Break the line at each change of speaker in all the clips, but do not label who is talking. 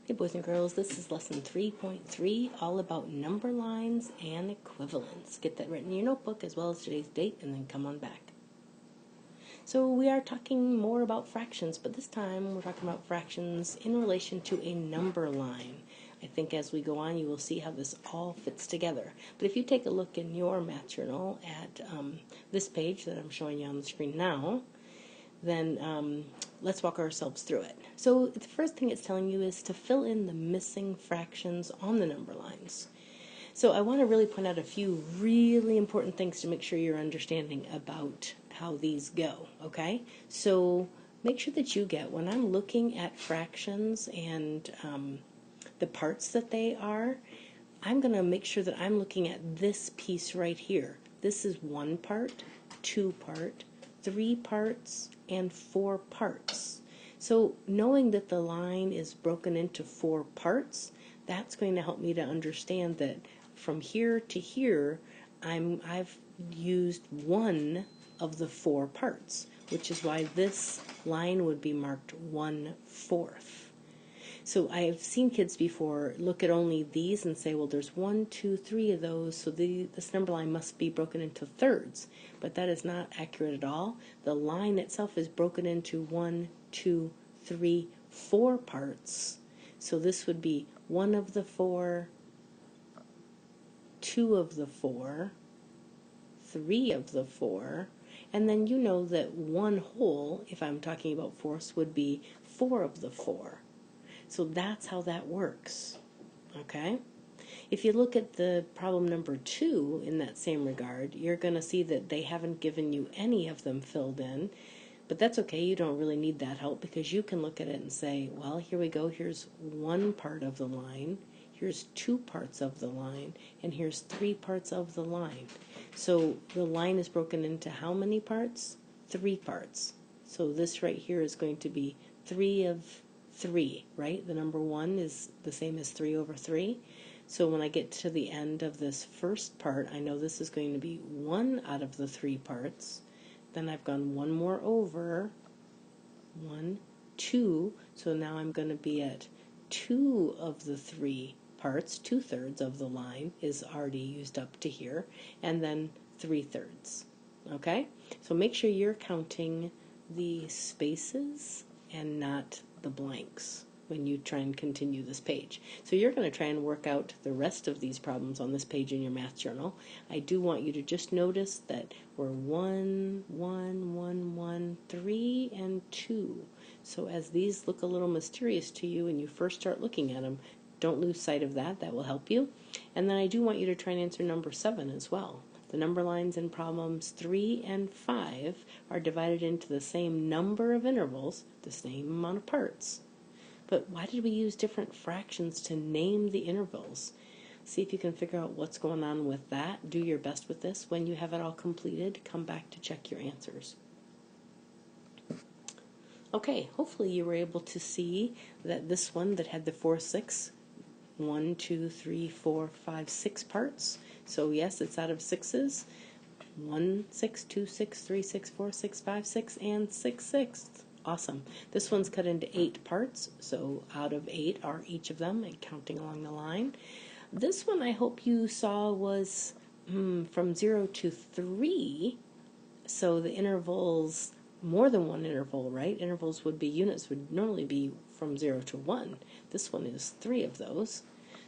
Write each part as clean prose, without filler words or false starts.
Hey boys and girls, this is lesson 3.3, all about number lines and equivalence. Get that written in your notebook as well as today's date and then come on back. So we are talking more about fractions, but this time we're talking about fractions in relation to a number line. I think as we go on you will see how this all fits together. But if you take a look in your math journal at this page that I'm showing you on the screen now, then let's walk ourselves through it. So the first thing it's telling you is to fill in the missing fractions on the number lines. So I want to really point out a few really important things to make sure you're understanding about how these go, okay? So make sure that you get, when I'm looking at fractions and the parts that they are, I'm going to make sure that I'm looking at this piece right here. This is 1 part, 2 part, 3 parts, and 4 parts. So knowing that the line is broken into 4 parts, that's going to help me to understand that from here to here, I've used 1 of the 4 parts, which is why this line would be marked 1/4. So I've seen kids before look at only these and say, well, there's 1, 2, 3 of those, so this number line must be broken into thirds. But that is not accurate at all. The line itself is broken into 1, 2, 3, 4 parts. So this would be 1 of the 4, 2 of the 4, 3 of the 4, and then you know that 1 whole, if I'm talking about fourths, would be 4 of the 4. So that's how that works, okay? If you look at the problem number 2 in that same regard, you're going to see that they haven't given you any of them filled in, but that's okay. You don't really need that help because you can look at it and say, well, here we go. Here's 1 part of the line, here's 2 parts of the line, and here's 3 parts of the line. So the line is broken into how many parts? 3 parts. So this right here is going to be 3 of 3, right? The number 1 is the same as 3 over 3. So when I get to the end of this first part, I know this is going to be 1 out of the 3 parts. Then I've gone 1 more over, 1, 2. So now I'm going to be at 2 of the 3 parts, 2/3 of the line is already used up to here, and then 3/3. Okay? So make sure you're counting the spaces and not the blanks when you try and continue this page. So you're going to try and work out the rest of these problems on this page in your math journal. I do want you to just notice that we're 1, 1, 1, 1, 3, and 2. So as these look a little mysterious to you and you first start looking at them, don't lose sight of that. That will help you. And then I do want you to try and answer number 7 as well. The number lines in problems 3 and 5 are divided into the same number of intervals, the same amount of parts. But why did we use different fractions to name the intervals? See if you can figure out what's going on with that. Do your best with this. When you have it all completed, come back to check your answers. Okay, hopefully you were able to see that this one that had the 4, 6, 1, 2, 3, 4, 5, 6 parts. So yes, it's out of 6s. 1, 6, 2, 6, 3, 6, 4, 6, 5, 6, and 6 sixths. Awesome. This one's cut into 8 parts, so out of 8 are each of them, and counting along the line. This one I hope you saw was from 0 to 3, so the intervals, more than one interval, right? Intervals would be, units would normally be from 0 to 1. This one is 3 of those.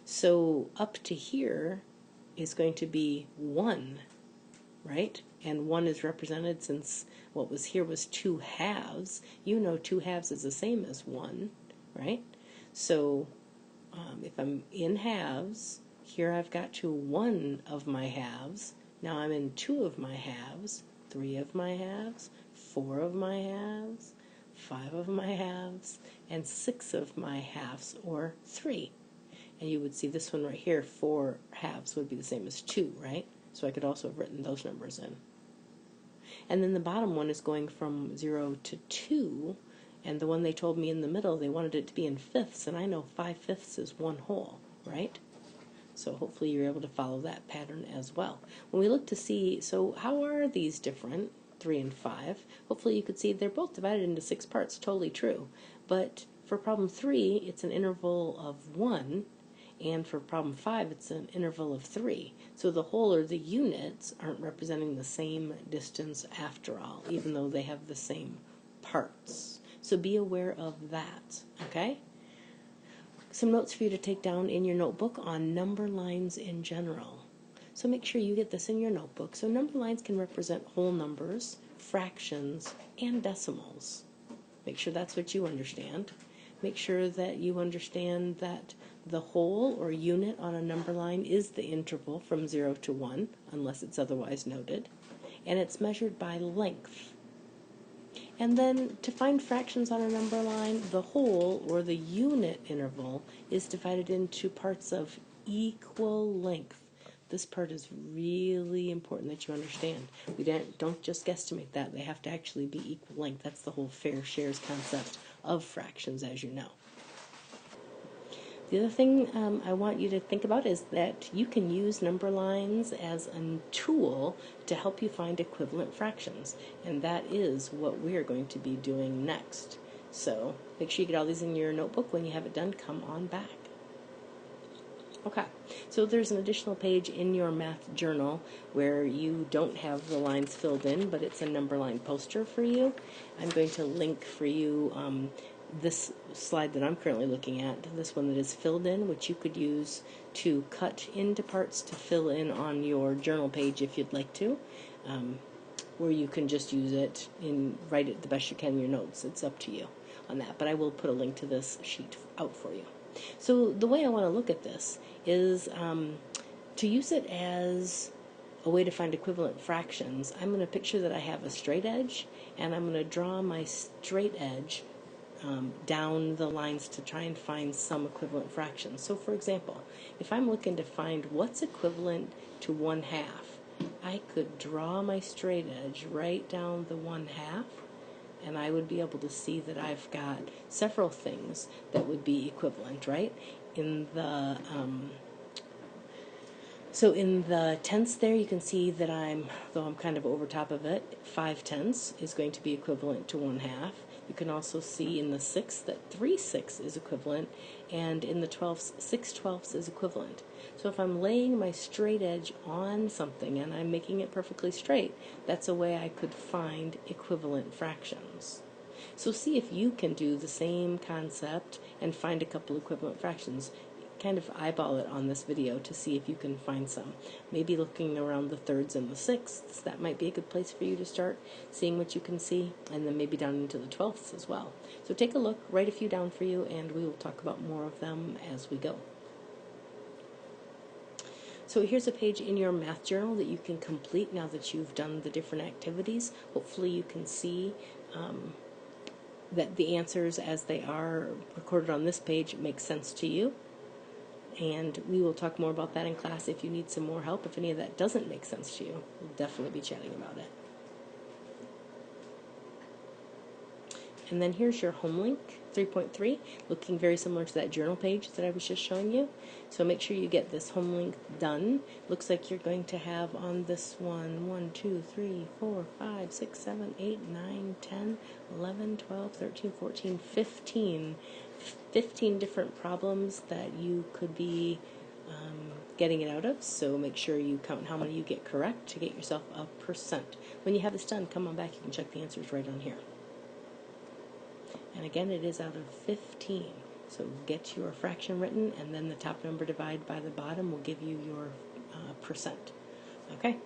So up to here is going to be 1, right? And 1 is represented, since what was here was 2 halves. You know 2 halves is the same as 1, right? So if I'm in halves, here I've got to 1 of my halves. Now I'm in 2 of my halves, 3 of my halves, 4 of my halves, 5 of my halves, and 6 of my halves, or 3. And you would see this one right here, 4 halves would be the same as 2, right? So I could also have written those numbers in. And then the bottom one is going from 0 to 2, and the one they told me in the middle, they wanted it to be in fifths, and I know 5/5 is 1 whole, right? So hopefully you're able to follow that pattern as well. When we look to see, so how are these different, 3 and 5? Hopefully you could see they're both divided into 6 parts, totally true. But For problem 3, it's an interval of 1, and for problem 5, it's an interval of 3. So the whole or the units aren't representing the same distance after all, even though they have the same parts. So be aware of that, okay? Some notes for you to take down in your notebook on number lines in general. So make sure you get this in your notebook. So number lines can represent whole numbers, fractions, and decimals. Make sure that's what you understand. Make sure that you understand that the whole or unit on a number line is the interval from 0 to 1, unless it's otherwise noted, and it's measured by length. And then to find fractions on a number line, the whole or the unit interval is divided into parts of equal length. This part is really important that you understand. We don't just guesstimate that. They have to actually be equal length. That's the whole fair shares concept of fractions, as you know. The other thing I want you to think about is that you can use number lines as a tool to help you find equivalent fractions, and that is what we're going to be doing next. So make sure you get all these in your notebook. When you have it done, come on back. Okay, so there's an additional page in your math journal where you don't have the lines filled in, but it's a number line poster for you. I'm going to link for you this slide that I'm currently looking at, this one that is filled in, which you could use to cut into parts to fill in on your journal page if you'd like to, or you can just use it and write it the best you can in your notes. It's up to you on that, but I will put a link to this sheet out for you. So the way I want to look at this is to use it as a way to find equivalent fractions. I'm going to picture that I have a straight edge, and I'm going to draw my straight edge down the lines to try and find some equivalent fractions. So for example, if I'm looking to find what's equivalent to 1/2, I could draw my straight edge right down the 1/2, and I would be able to see that I've got several things that would be equivalent, right? So in the tenths there, you can see that though I'm kind of over top of it, 5/10 is going to be equivalent to 1/2. You can also see in the sixths that 3/6 is equivalent, and in the 12ths, 6/12 is equivalent. So if I'm laying my straight edge on something and I'm making it perfectly straight, that's a way I could find equivalent fractions. So see if you can do the same concept and find a couple equivalent fractions. Kind of eyeball it on this video to see if you can find some. Maybe looking around the thirds and the sixths, that might be a good place for you to start seeing what you can see, and then maybe down into the 12ths as well. So take a look, write a few down for you, and we will talk about more of them as we go. So here's a page in your math journal that you can complete now that you've done the different activities. Hopefully you can see that the answers as they are recorded on this page make sense to you. And we will talk more about that in class if you need some more help. If any of that doesn't make sense to you, we'll definitely be chatting about it. And then here's your home link, 3.3, looking very similar to that journal page that I was just showing you. So make sure you get this home link done. Looks like you're going to have on this one 1, 2, 3, 4, 5, 6, 7, 8, 9, 10, 11, 12, 13, 14, 15 different problems that you could be getting it out of. So make sure you count how many you get correct to get yourself a percent. When you have this done, come on back. You can check the answers right on here. And again, it is out of 15. So get your fraction written, and then the top number divided by the bottom will give you your percent. Okay?